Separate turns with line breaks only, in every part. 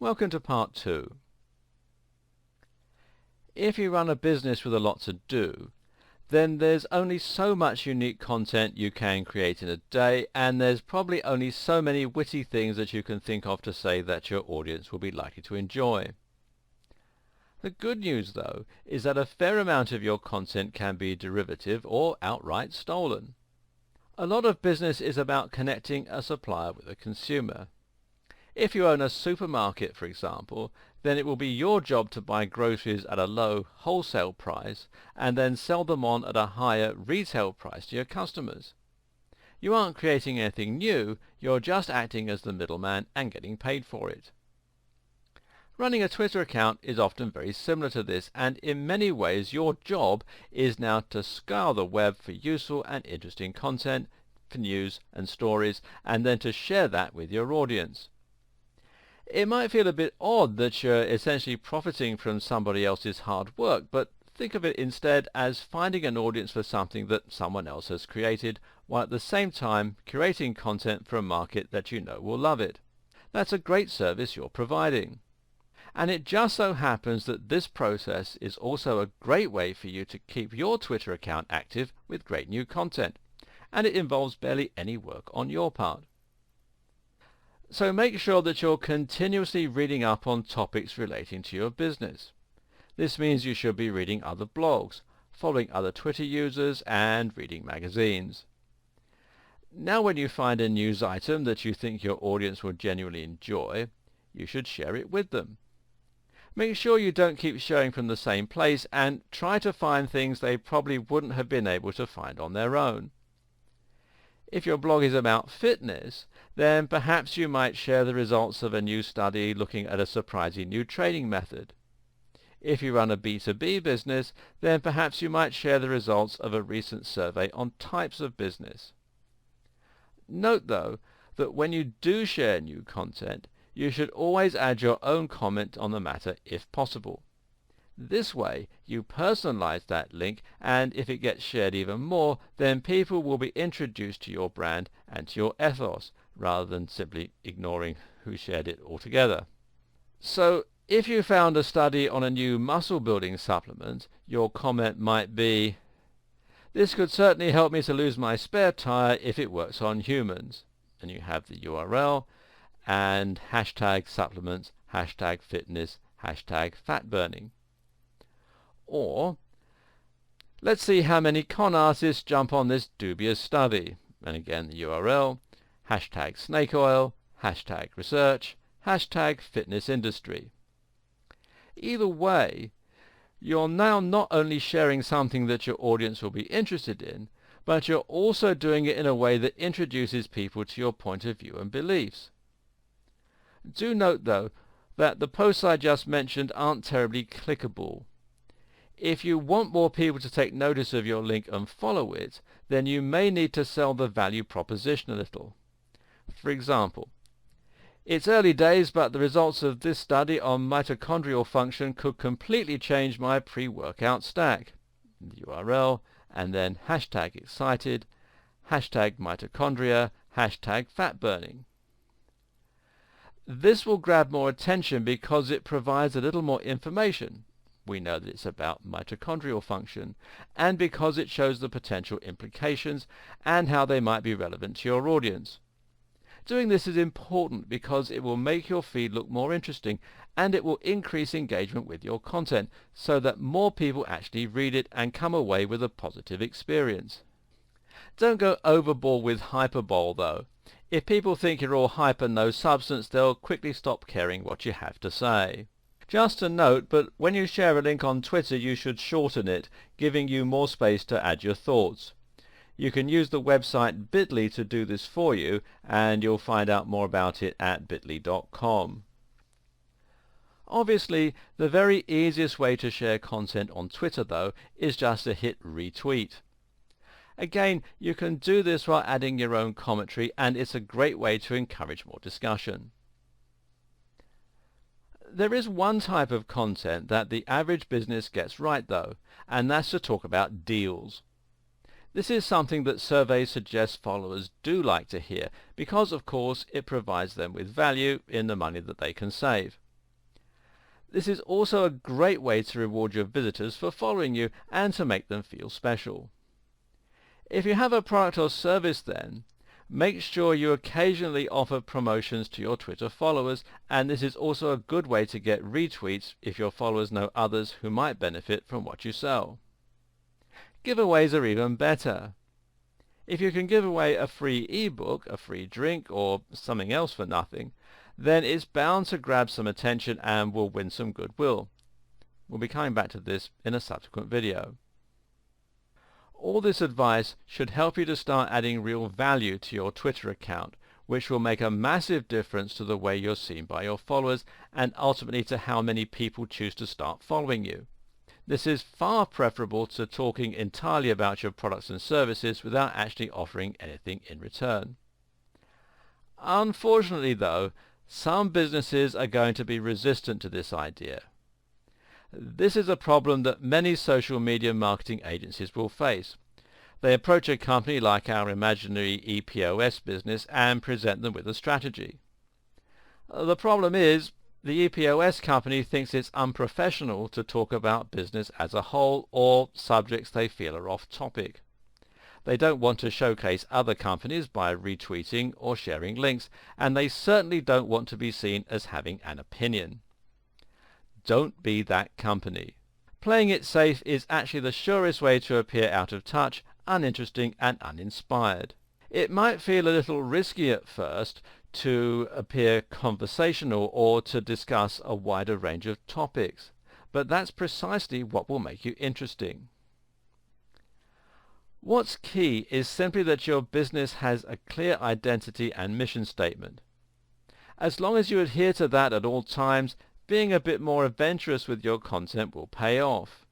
Welcome to part 2. If you run a business with a lot to do, then there's only so much unique content you can create in a day, and there's probably only so many witty things that you can think of to say that your audience will be likely to enjoy. The good news, though, is that a fair amount of your content can be derivative or outright stolen. A lot of business is about connecting a supplier with a consumer. If you own a supermarket, for example, then it will be your job to buy groceries at a low wholesale price and then sell them on at a higher retail price to your customers. You aren't creating anything new, you're just acting as the middleman and getting paid for it. Running a Twitter account is often very similar to this, and in many ways your job is now to scour the web for useful and interesting content, for news and stories, and then to share that with your audience. It might feel a bit odd that you're essentially profiting from somebody else's hard work, but think of it instead as finding an audience for something that someone else has created, while at the same time curating content for a market that you know will love it. That's a great service you're providing. And it just so happens that this process is also a great way for you to keep your Twitter account active with great new content, and it involves barely any work on your part. So make sure that you're continuously reading up on topics relating to your business. This means you should be reading other blogs, following other Twitter users, and reading magazines. Now when you find a news item that you think your audience will genuinely enjoy, you should share it with them. Make sure you don't keep sharing from the same place, and try to find things they probably wouldn't have been able to find on their own. If your blog is about fitness, then perhaps you might share the results of a new study looking at a surprising new training method. If you run a B2B business, then perhaps you might share the results of a recent survey on types of business. Note, though, that when you do share new content, you should always add your own comment on the matter if possible. This way, you personalize that link, and if it gets shared even more, then people will be introduced to your brand and to your ethos, rather than simply ignoring who shared it altogether. So, if you found a study on a new muscle-building supplement, your comment might be, "This could certainly help me to lose my spare tire if it works on humans." And you have the URL, and hashtag supplements, hashtag fitness, hashtag fat burning. Or, let's see how many con artists jump on this dubious study. And again the URL, hashtag snake oil, hashtag research, hashtag fitness industry. Either way, you're now not only sharing something that your audience will be interested in, but you're also doing it in a way that introduces people to your point of view and beliefs. Do note, though, that the posts I just mentioned aren't terribly clickable. If you want more people to take notice of your link and follow it, then you may need to sell the value proposition a little. For example, "It's early days, but the results of this study on mitochondrial function could completely change my pre-workout stack." The URL, and then hashtag excited, hashtag mitochondria, hashtag fat burning. This will grab more attention because it provides a little more information. We know that it's about mitochondrial function, and because it shows the potential implications and how they might be relevant to your audience. Doing this is important because it will make your feed look more interesting, and it will increase engagement with your content so that more people actually read it and come away with a positive experience. Don't go overboard with hyperbole, though. If people think you're all hype and no substance, they'll quickly stop caring what you have to say. Just a note, but when you share a link on Twitter, you should shorten it, giving you more space to add your thoughts. You can use the website bit.ly to do this for you, and you'll find out more about it at bit.ly.com. Obviously, the very easiest way to share content on Twitter, though, is just to hit retweet. Again, you can do this while adding your own commentary, and it's a great way to encourage more discussion. There is one type of content that the average business gets right, though, and that's to talk about deals. This is something that surveys suggest followers do like to hear because, of course, it provides them with value in the money that they can save. This is also a great way to reward your visitors for following you and to make them feel special. If you have a product or service then, make sure you occasionally offer promotions to your Twitter followers, and this is also a good way to get retweets if your followers know others who might benefit from what you sell. Giveaways are even better. If you can give away a free ebook, a free drink, or something else for nothing, then it's bound to grab some attention and will win some goodwill. We'll be coming back to this in a subsequent video. All this advice should help you to start adding real value to your Twitter account, which will make a massive difference to the way you're seen by your followers and ultimately to how many people choose to start following you. This is far preferable to talking entirely about your products and services without actually offering anything in return. Unfortunately though, some businesses are going to be resistant to this idea. This is a problem that many social media marketing agencies will face. They approach a company like our imaginary EPOS business and present them with a strategy. The problem is, the EPOS company thinks it's unprofessional to talk about business as a whole or subjects they feel are off topic. They don't want to showcase other companies by retweeting or sharing links, and they certainly don't want to be seen as having an opinion. Don't be that company. Playing it safe is actually the surest way to appear out of touch, uninteresting and uninspired. It might feel a little risky at first to appear conversational or to discuss a wider range of topics, but that's precisely what will make you interesting. What's key is simply that your business has a clear identity and mission statement. As long as you adhere to that at all times, being a bit more adventurous with your content will pay off.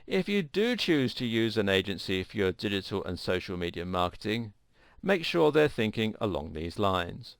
If you do choose to use an agency for your digital and social media marketing, make sure they're thinking along these lines.